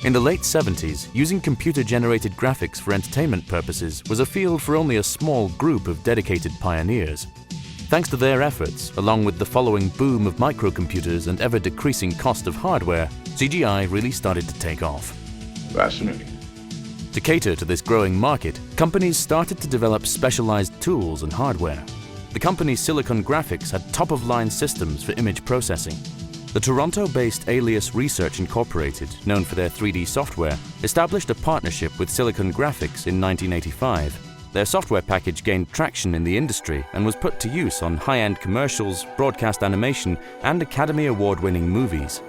In the late 70s, using computer-generated graphics for entertainment purposes was a field for only a small group of dedicated pioneers. Thanks to their efforts, along with the following boom of microcomputers and ever-decreasing cost of hardware, CGI really started to take off. Fascinating. To cater to this growing market, companies started to develop specialized tools and hardware. The company Silicon Graphics had top-of-line systems for image processing. The Toronto-based Alias Research Incorporated, known for their 3D software, established a partnership with Silicon Graphics in 1985. Their software package gained traction in the industry and was put to use on high-end commercials, broadcast animation, and Academy Award-winning movies.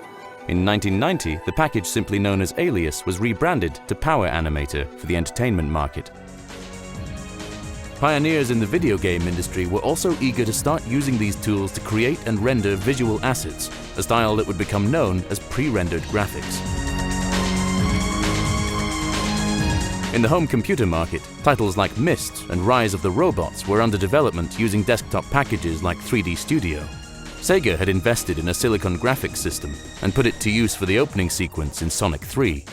In 1990, the package simply known as Alias was rebranded to Power Animator for the entertainment market. Pioneers in the video game industry were also eager to start using these tools to create and render visual assets, a style that would become known as pre-rendered graphics. In the home computer market, titles like Myst and Rise of the Robots were under development using desktop packages like 3D Studio. Sega had invested in a Silicon Graphics system and put it to use for the opening sequence in Sonic 3.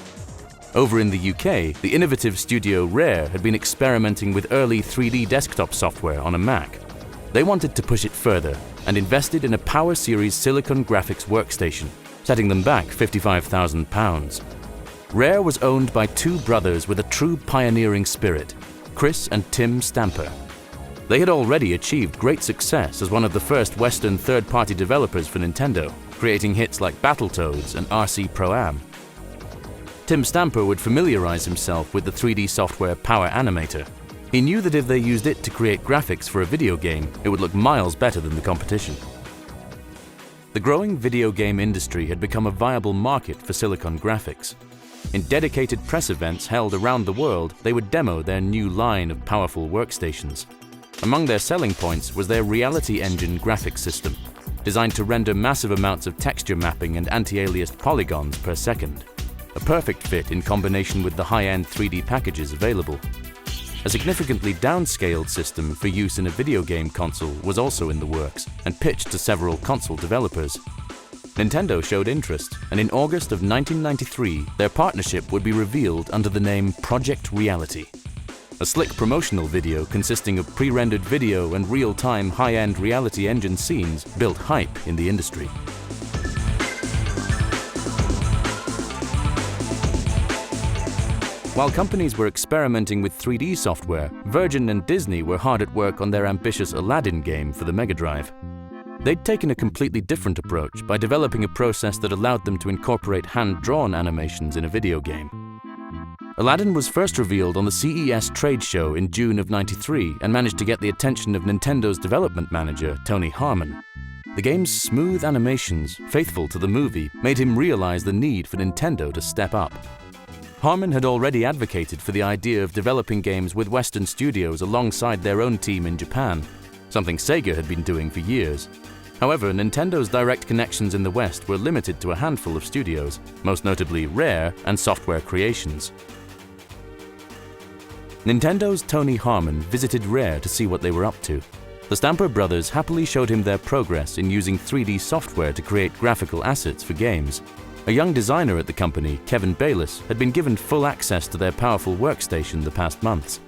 Over in the UK, the innovative studio Rare had been experimenting with early 3D desktop software on a Mac. They wanted to push it further and invested in a Power Series Silicon Graphics workstation, setting them back £55,000. Rare was owned by two brothers with a true pioneering spirit, Chris and Tim Stamper. They had already achieved great success as one of the first Western third-party developers for Nintendo, creating hits like Battletoads and RC Pro-Am. Tim Stamper would familiarize himself with the 3D software Power Animator. He knew that if they used it to create graphics for a video game, it would look miles better than the competition. The growing video game industry had become a viable market for Silicon Graphics. In dedicated press events held around the world, they would demo their new line of powerful workstations. Among their selling points was their Reality Engine graphics system, designed to render massive amounts of texture mapping and anti-aliased polygons per second. A perfect fit in combination with the high-end 3D packages available. A significantly downscaled system for use in a video game console was also in the works and pitched to several console developers. Nintendo showed interest, and in August of 1993, their partnership would be revealed under the name Project Reality. A slick promotional video consisting of pre-rendered video and real-time high-end Reality Engine scenes built hype in the industry. While companies were experimenting with 3D software, Virgin and Disney were hard at work on their ambitious Aladdin game for the Mega Drive. They'd taken a completely different approach by developing a process that allowed them to incorporate hand-drawn animations in a video game. Aladdin was first revealed on the CES trade show in June of '93 and managed to get the attention of Nintendo's development manager, Tony Harmon. The game's smooth animations, faithful to the movie, made him realize the need for Nintendo to step up. Harmon had already advocated for the idea of developing games with Western studios alongside their own team in Japan, something Sega had been doing for years. However, Nintendo's direct connections in the West were limited to a handful of studios, most notably Rare and Software Creations. Nintendo's Tony Harmon visited Rare to see what they were up to. The Stamper brothers happily showed him their progress in using 3D software to create graphical assets for games. A young designer at the company, Kevin Bayless, had been given full access to their powerful workstation the past months.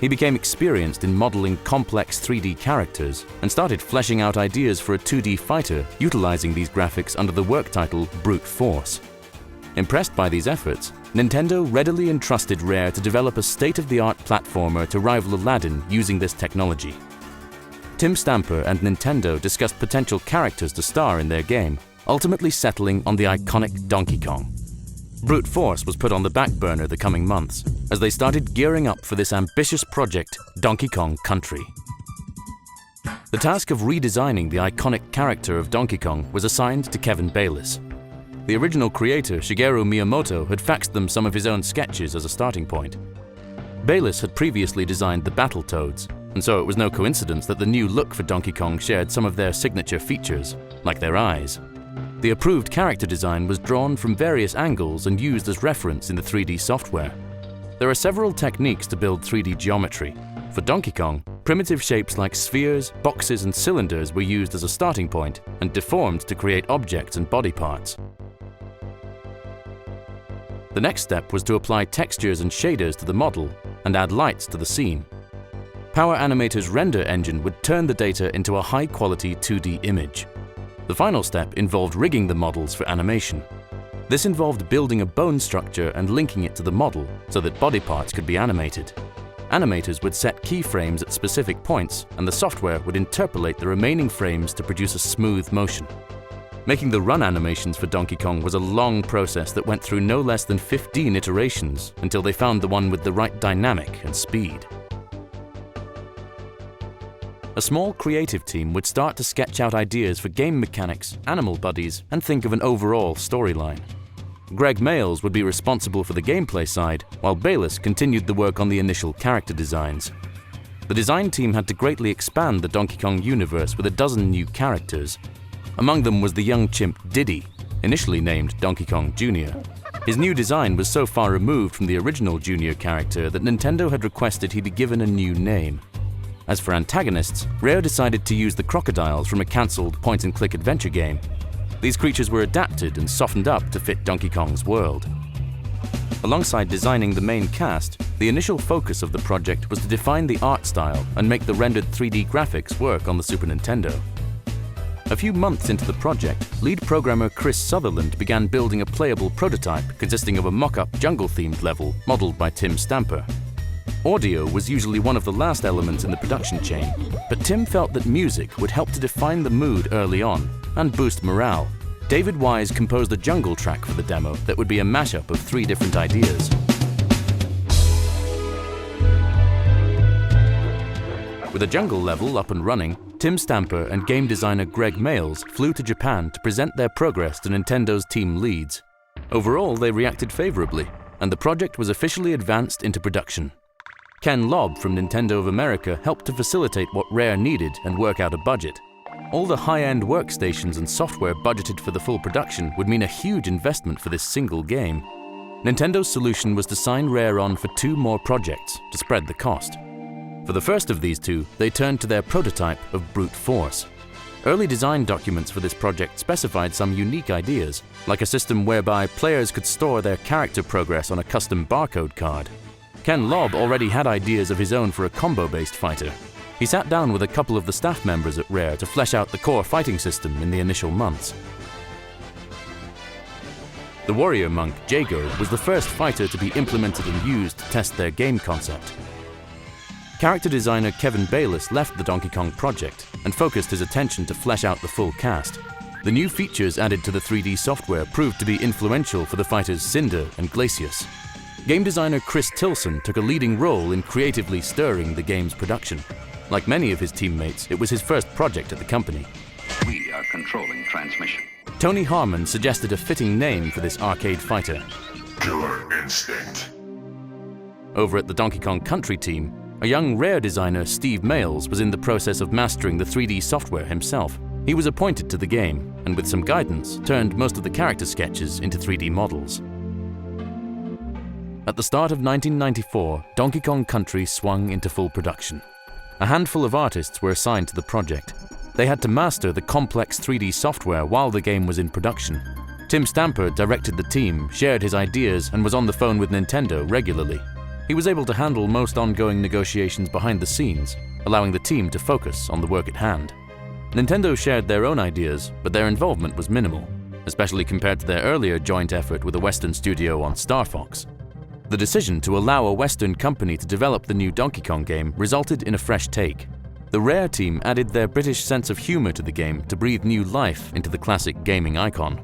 He became experienced in modeling complex 3D characters and started fleshing out ideas for a 2D fighter utilizing these graphics under the work title Brute Force. Impressed by these efforts, Nintendo readily entrusted Rare to develop a state-of-the-art platformer to rival Aladdin using this technology. Tim Stamper and Nintendo discussed potential characters to star in their game, ultimately settling on the iconic Donkey Kong. Brute Force was put on the back burner the coming months, as they started gearing up for this ambitious project, Donkey Kong Country. The task of redesigning the iconic character of Donkey Kong was assigned to Kevin Bayless. The original creator, Shigeru Miyamoto, had faxed them some of his own sketches as a starting point. Bayless had previously designed the Battletoads, and so it was no coincidence that the new look for Donkey Kong shared some of their signature features, like their eyes. The approved character design was drawn from various angles and used as reference in the 3D software. There are several techniques to build 3D geometry. For Donkey Kong, primitive shapes like spheres, boxes, and cylinders were used as a starting point and deformed to create objects and body parts. The next step was to apply textures and shaders to the model and add lights to the scene. Power Animator's render engine would turn the data into a high-quality 2D image. The final step involved rigging the models for animation. This involved building a bone structure and linking it to the model so that body parts could be animated. Animators would set keyframes at specific points, and the software would interpolate the remaining frames to produce a smooth motion. Making the run animations for Donkey Kong was a long process that went through no less than 15 iterations until they found the one with the right dynamic and speed. A small creative team would start to sketch out ideas for game mechanics, animal buddies, and think of an overall storyline. Greg Mayles would be responsible for the gameplay side, while Bayless continued the work on the initial character designs. The design team had to greatly expand the Donkey Kong universe with a dozen new characters. Among them was the young chimp Diddy, initially named Donkey Kong Jr. His new design was so far removed from the original Junior character that Nintendo had requested he be given a new name. As for antagonists, Rare decided to use the crocodiles from a cancelled point-and-click adventure game. These creatures were adapted and softened up to fit Donkey Kong's world. Alongside designing the main cast, the initial focus of the project was to define the art style and make the rendered 3D graphics work on the Super Nintendo. A few months into the project, lead programmer Chris Sutherland began building a playable prototype consisting of a mock-up jungle-themed level modeled by Tim Stamper. Audio was usually one of the last elements in the production chain, but Tim felt that music would help to define the mood early on and boost morale. David Wise composed a jungle track for the demo that would be a mashup of 3 different ideas. With a jungle level up and running, Tim Stamper and game designer Greg Mayles flew to Japan to present their progress to Nintendo's team leads. Overall, they reacted favorably, and the project was officially advanced into production. Ken Lobb from Nintendo of America helped to facilitate what Rare needed and work out a budget. All the high-end workstations and software budgeted for the full production would mean a huge investment for this single game. Nintendo's solution was to sign Rare on for 2 more projects to spread the cost. For the first of these 2, they turned to their prototype of Brute Force. Early design documents for this project specified some unique ideas, like a system whereby players could store their character progress on a custom barcode card. Ken Lobb already had ideas of his own for a combo-based fighter. He sat down with a couple of the staff members at Rare to flesh out the core fighting system in the initial months. The warrior monk, Jago, was the first fighter to be implemented and used to test their game concept. Character designer Kevin Bayless left the Donkey Kong project and focused his attention to flesh out the full cast. The new features added to the 3D software proved to be influential for the fighters Cinder and Glacius. Game designer Chris Tilson took a leading role in creatively stirring the game's production. Like many of his teammates, it was his first project at the company. We are controlling transmission. Tony Harmon suggested a fitting name for this arcade fighter. Killer Instinct. Over at the Donkey Kong Country team, a young Rare designer, Steve Mayles, was in the process of mastering the 3D software himself. He was appointed to the game, and with some guidance, turned most of the character sketches into 3D models. At the start of 1994, Donkey Kong Country swung into full production. A handful of artists were assigned to the project. They had to master the complex 3D software while the game was in production. Tim Stamper directed the team, shared his ideas, and was on the phone with Nintendo regularly. He was able to handle most ongoing negotiations behind the scenes, allowing the team to focus on the work at hand. Nintendo shared their own ideas, but their involvement was minimal, especially compared to their earlier joint effort with a Western studio on Star Fox. The decision to allow a Western company to develop the new Donkey Kong game resulted in a fresh take. The Rare team added their British sense of humor to the game to breathe new life into the classic gaming icon.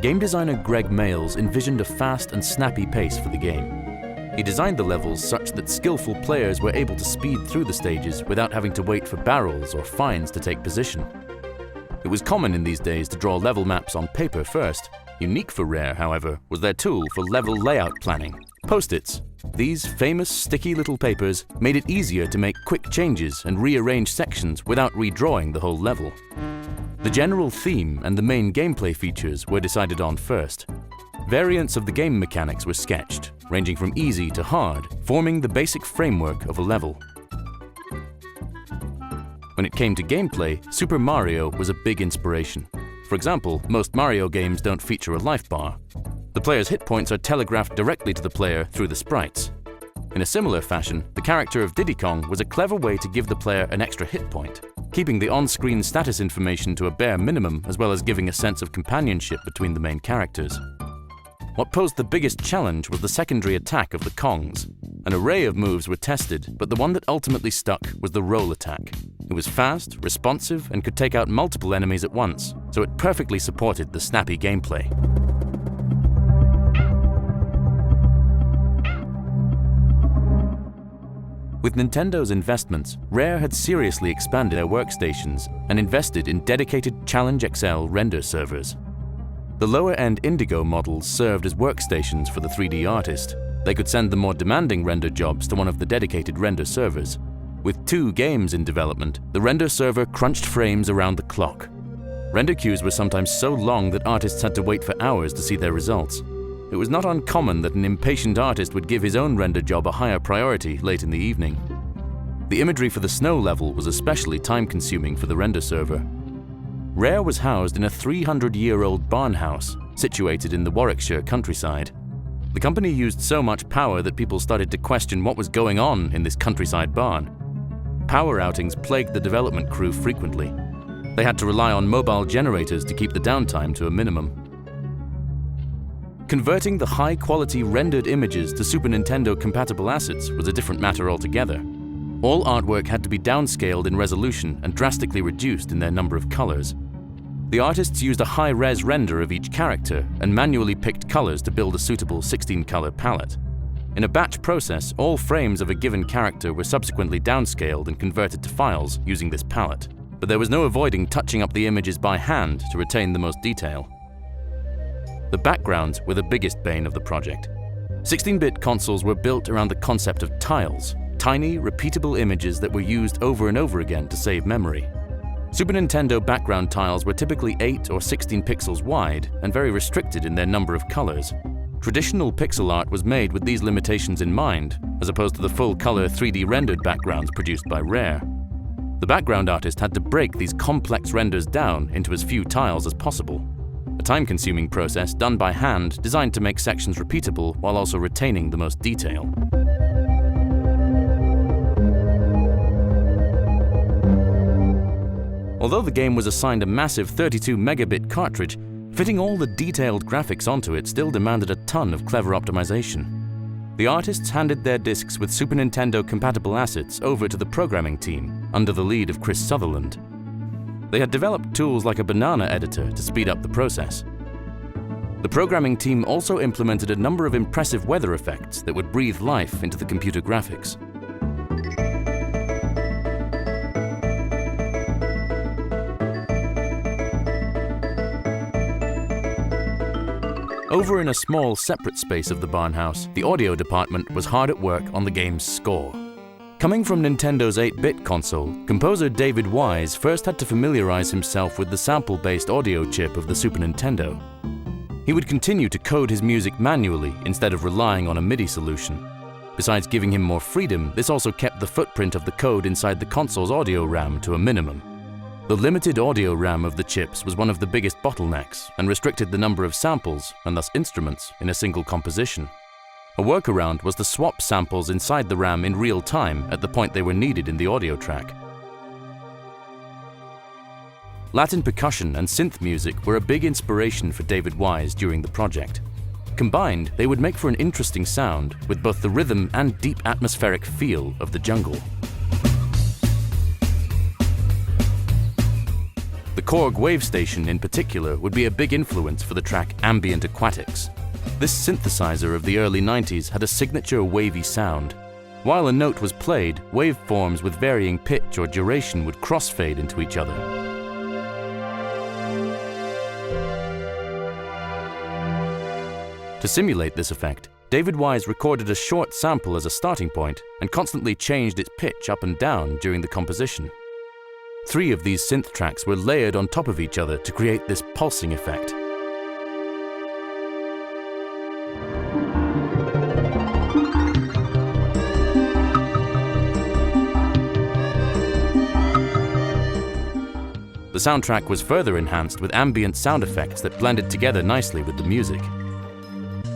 Game designer Greg Mayles envisioned a fast and snappy pace for the game. He designed the levels such that skillful players were able to speed through the stages without having to wait for barrels or fines to take position. It was common in these days to draw level maps on paper first. Unique for Rare, however, was their tool for level layout planning, Post-its. These famous sticky little papers made it easier to make quick changes and rearrange sections without redrawing the whole level. The general theme and the main gameplay features were decided on first. Variants of the game mechanics were sketched, ranging from easy to hard, forming the basic framework of a level. When When it came to gameplay, Super Mario was a big inspiration. For example, most Mario games don't feature a life bar. The player's hit points are telegraphed directly to the player through the sprites. In a similar fashion, the character of Diddy Kong was a clever way to give the player an extra hit point, keeping the on-screen status information to a bare minimum as well as giving a sense of companionship between the main characters. What posed the biggest challenge was the secondary attack of the Kongs. An array of moves were tested, but the one that ultimately stuck was the roll attack. It was fast, responsive, and could take out multiple enemies at once, so it perfectly supported the snappy gameplay. With Nintendo's investments, Rare had seriously expanded their workstations and invested in dedicated Challenge XL render servers. The lower-end Indigo models served as workstations for the 3D artist. They could send the more demanding render jobs to one of the dedicated render servers. With 2 games in development, the render server crunched frames around the clock. Render queues were sometimes so long that artists had to wait for hours to see their results. It was not uncommon that an impatient artist would give his own render job a higher priority late in the evening. The imagery for the snow level was especially time-consuming for the render server. Rare was housed in a 300-year-old barn house situated in the Warwickshire countryside. The company used so much power that people started to question what was going on in this countryside barn. Power outings plagued the development crew frequently. They had to rely on mobile generators to keep the downtime to a minimum. Converting the high-quality rendered images to Super Nintendo-compatible assets was a different matter altogether. All artwork had to be downscaled in resolution and drastically reduced in their number of colors. The artists used a high-res render of each character and manually picked colors to build a suitable 16-color palette. In a batch process, all frames of a given character were subsequently downscaled and converted to files using this palette, but there was no avoiding touching up the images by hand to retain the most detail. The backgrounds were the biggest bane of the project. 16-bit consoles were built around the concept of tiles, tiny, repeatable images that were used over and over again to save memory. Super Nintendo background tiles were typically 8 or 16 pixels wide and very restricted in their number of colors. Traditional pixel art was made with these limitations in mind, as opposed to the full-color 3D rendered backgrounds produced by Rare. The background artist had to break these complex renders down into as few tiles as possible. A time-consuming process done by hand designed to make sections repeatable while also retaining the most detail. Although the game was assigned a massive 32 megabit cartridge, fitting all the detailed graphics onto it still demanded a ton of clever optimization. The artists handed their discs with Super Nintendo compatible assets over to the programming team, under the lead of Chris Sutherland. They had developed tools like a banana editor to speed up the process. The programming team also implemented a number of impressive weather effects that would breathe life into the computer graphics. Over in a small, separate space of the barn house, the audio department was hard at work on the game's score. Coming from Nintendo's 8-bit console, composer David Wise first had to familiarize himself with the sample-based audio chip of the Super Nintendo. He would continue to code his music manually instead of relying on a MIDI solution. Besides giving him more freedom, this also kept the footprint of the code inside the console's audio RAM to a minimum. The limited audio RAM of the chips was one of the biggest bottlenecks and restricted the number of samples, and thus instruments, in a single composition. A workaround was to swap samples inside the RAM in real time at the point they were needed in the audio track. Latin percussion and synth music were a big inspiration for David Wise during the project. Combined, they would make for an interesting sound with both the rhythm and deep atmospheric feel of the jungle. The Korg wave station in particular would be a big influence for the track Ambient Aquatics. This synthesizer of the early 90s had a signature wavy sound. While a note was played, waveforms with varying pitch or duration would crossfade into each other. To simulate this effect, David Wise recorded a short sample as a starting point and constantly changed its pitch up and down during the composition. 3 of these synth tracks were layered on top of each other to create this pulsing effect. The soundtrack was further enhanced with ambient sound effects that blended together nicely with the music.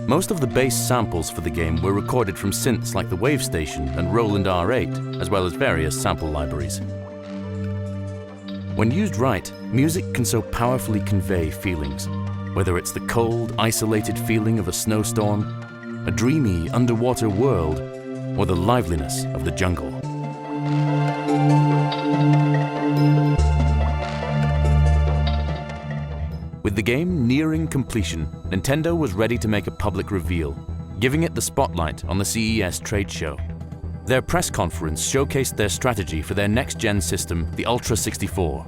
Most of the bass samples for the game were recorded from synths like the Wave Station and Roland R8, as well as various sample libraries. When used right, music can so powerfully convey feelings, whether it's the cold, isolated feeling of a snowstorm, a dreamy underwater world, or the liveliness of the jungle. With the game nearing completion, Nintendo was ready to make a public reveal, giving it the spotlight on the CES trade show. Their press conference showcased their strategy for their next-gen system, the Ultra 64.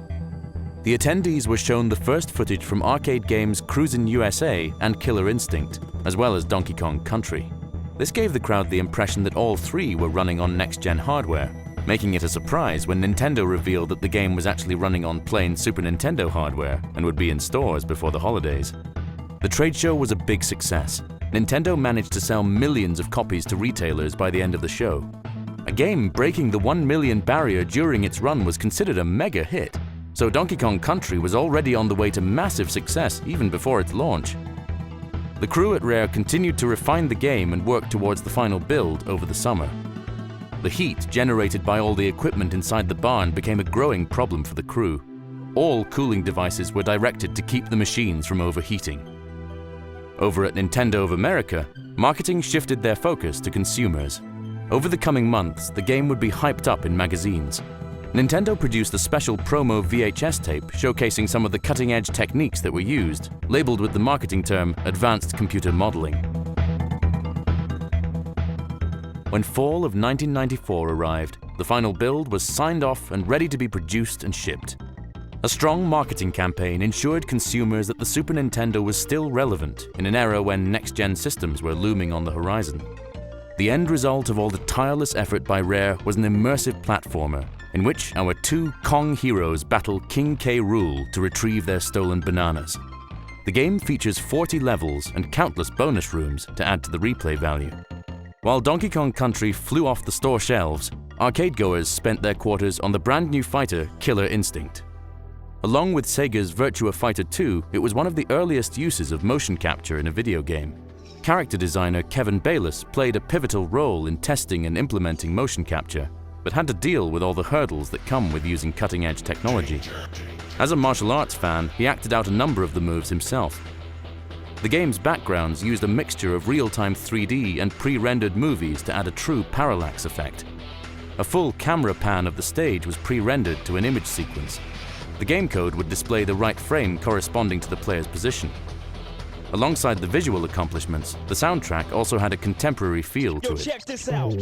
The attendees were shown the first footage from arcade games Cruisin' USA and Killer Instinct, as well as Donkey Kong Country. This gave the crowd the impression that all three were running on next-gen hardware, making it a surprise when Nintendo revealed that the game was actually running on plain Super Nintendo hardware and would be in stores before the holidays. The trade show was a big success. Nintendo managed to sell millions of copies to retailers by the end of the show. A game breaking the 1 million barrier during its run was considered a mega hit, so Donkey Kong Country was already on the way to massive success even before its launch. The crew at Rare continued to refine the game and work towards the final build over the summer. The heat generated by all the equipment inside the barn became a growing problem for the crew. All cooling devices were directed to keep the machines from overheating. Over at Nintendo of America, marketing shifted their focus to consumers. Over the coming months, the game would be hyped up in magazines. Nintendo produced a special promo VHS tape showcasing some of the cutting-edge techniques that were used, labeled with the marketing term Advanced Computer Modeling. When fall of 1994 arrived, the final build was signed off and ready to be produced and shipped. A strong marketing campaign ensured consumers that the Super Nintendo was still relevant in an era when next-gen systems were looming on the horizon. The end result of all the tireless effort by Rare was an immersive platformer in which our two Kong heroes battle King K. Rool to retrieve their stolen bananas. The game features 40 levels and countless bonus rooms to add to the replay value. While Donkey Kong Country flew off the store shelves, arcade-goers spent their quarters on the brand-new fighter Killer Instinct. Along with Sega's Virtua Fighter 2, it was one of the earliest uses of motion capture in a video game. Character designer Kevin Bayless played a pivotal role in testing and implementing motion capture, but had to deal with all the hurdles that come with using cutting-edge technology. As a martial arts fan, he acted out a number of the moves himself. The game's backgrounds used a mixture of real-time 3D and pre-rendered movies to add a true parallax effect. A full camera pan of the stage was pre-rendered to an image sequence. The game code would display the right frame corresponding to the player's position. Alongside the visual accomplishments, the soundtrack also had a contemporary feel to it. Check this out.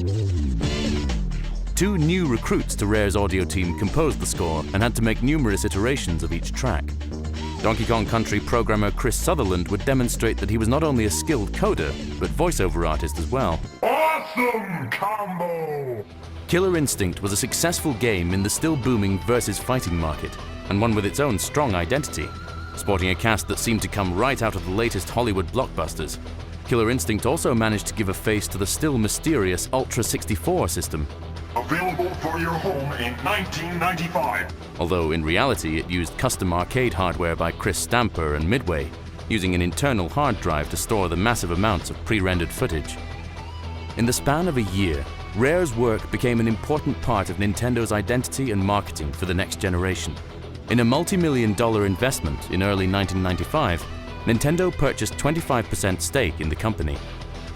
Two new recruits to Rare's audio team composed the score and had to make numerous iterations of each track. Donkey Kong Country programmer Chris Sutherland would demonstrate that he was not only a skilled coder, but voiceover artist as well. Awesome combo! Killer Instinct was a successful game in the still booming versus fighting market, and one with its own strong identity, sporting a cast that seemed to come right out of the latest Hollywood blockbusters. Killer Instinct also managed to give a face to the still mysterious Ultra 64 system. Available for your home in 1995. Although in reality it used custom arcade hardware by Chris Stamper and Midway, using an internal hard drive to store the massive amounts of pre-rendered footage. In the span of a year, Rare's work became an important part of Nintendo's identity and marketing for the next generation. In a multi-million-dollar investment in early 1995, Nintendo purchased 25% stake in the company.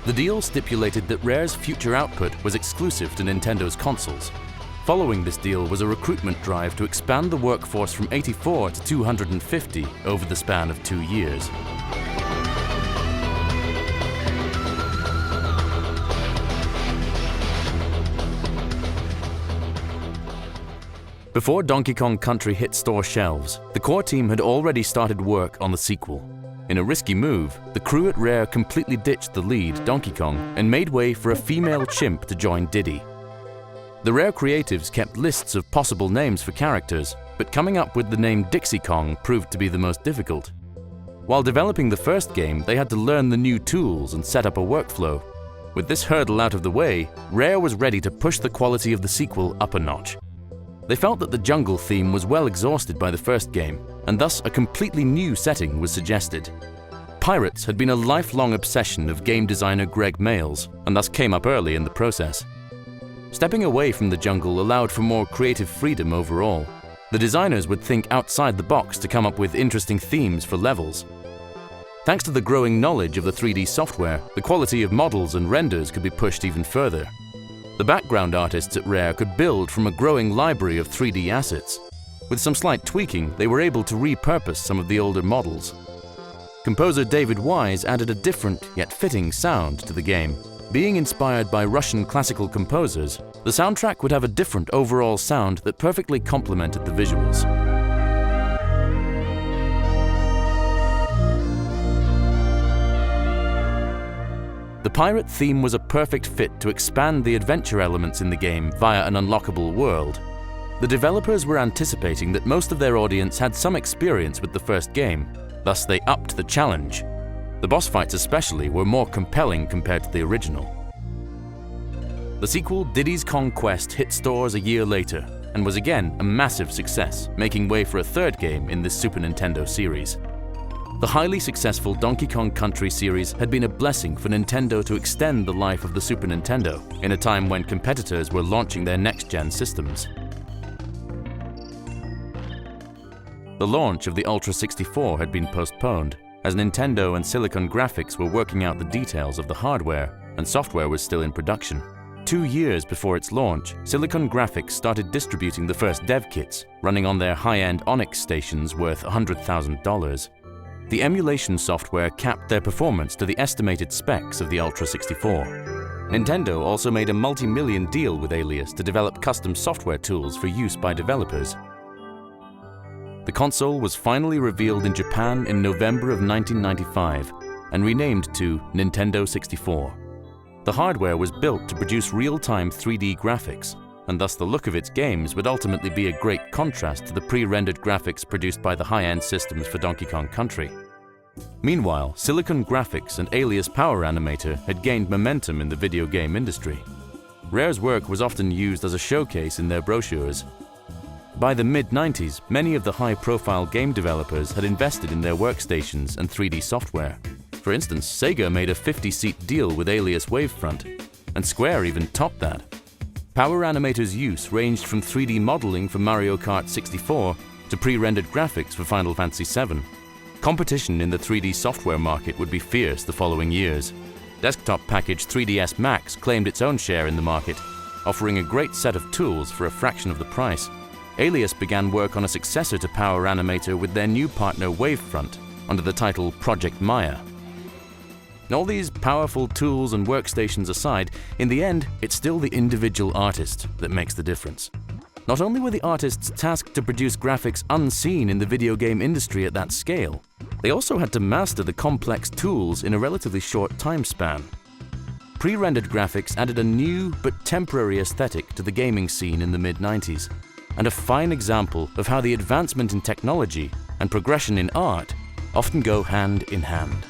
The deal stipulated that Rare's future output was exclusive to Nintendo's consoles. Following this deal was a recruitment drive to expand the workforce from 84 to 250 over the span of 2 years. Before Donkey Kong Country hit store shelves, the core team had already started work on the sequel. In a risky move, the crew at Rare completely ditched the lead, Donkey Kong, and made way for a female chimp to join Diddy. The Rare creatives kept lists of possible names for characters, but coming up with the name Dixie Kong proved to be the most difficult. While developing the first game, they had to learn the new tools and set up a workflow. With this hurdle out of the way, Rare was ready to push the quality of the sequel up a notch. They felt that the jungle theme was well exhausted by the first game, and thus a completely new setting was suggested. Pirates had been a lifelong obsession of game designer Greg Mayles, and thus came up early in the process. Stepping away from the jungle allowed for more creative freedom overall. The designers would think outside the box to come up with interesting themes for levels. Thanks to the growing knowledge of the 3D software, the quality of models and renders could be pushed even further. The background artists at Rare could build from a growing library of 3D assets. With some slight tweaking, they were able to repurpose some of the older models. Composer David Wise added a different yet fitting sound to the game. Being inspired by Russian classical composers, the soundtrack would have a different overall sound that perfectly complemented the visuals. The pirate theme was a perfect fit to expand the adventure elements in the game via an unlockable world. The developers were anticipating that most of their audience had some experience with the first game, thus they upped the challenge. The boss fights especially were more compelling compared to the original. The sequel, Diddy's Kong Quest, hit stores a year later and was again a massive success, making way for a third game in this Super Nintendo series. The highly successful Donkey Kong Country series had been a blessing for Nintendo to extend the life of the Super Nintendo in a time when competitors were launching their next-gen systems. The launch of the Ultra 64 had been postponed, as Nintendo and Silicon Graphics were working out the details of the hardware, and software was still in production. 2 years before its launch, Silicon Graphics started distributing the first dev kits, running on their high-end Onyx stations worth $100,000. The emulation software capped their performance to the estimated specs of the Ultra 64. Nintendo also made a multi-million deal with Alias to develop custom software tools for use by developers. The console was finally revealed in Japan in November of 1995 and renamed to Nintendo 64. The hardware was built to produce real-time 3D graphics, and thus the look of its games would ultimately be a great contrast to the pre-rendered graphics produced by the high-end systems for Donkey Kong Country. Meanwhile, Silicon Graphics and Alias Power Animator had gained momentum in the video game industry. Rare's work was often used as a showcase in their brochures. By the mid-90s, many of the high-profile game developers had invested in their workstations and 3D software. For instance, Sega made a 50-seat deal with Alias Wavefront, and Square even topped that. Power Animator's use ranged from 3D modeling for Mario Kart 64 to pre-rendered graphics for Final Fantasy VII. Competition in the 3D software market would be fierce the following years. Desktop package 3DS Max claimed its own share in the market, offering a great set of tools for a fraction of the price. Alias began work on a successor to Power Animator with their new partner Wavefront, under the title Project Maya. All these powerful tools and workstations aside, in the end, it's still the individual artist that makes the difference. Not only were the artists tasked to produce graphics unseen in the video game industry at that scale, they also had to master the complex tools in a relatively short time span. Pre-rendered graphics added a new but temporary aesthetic to the gaming scene in the mid-90s, and a fine example of how the advancement in technology and progression in art often go hand in hand.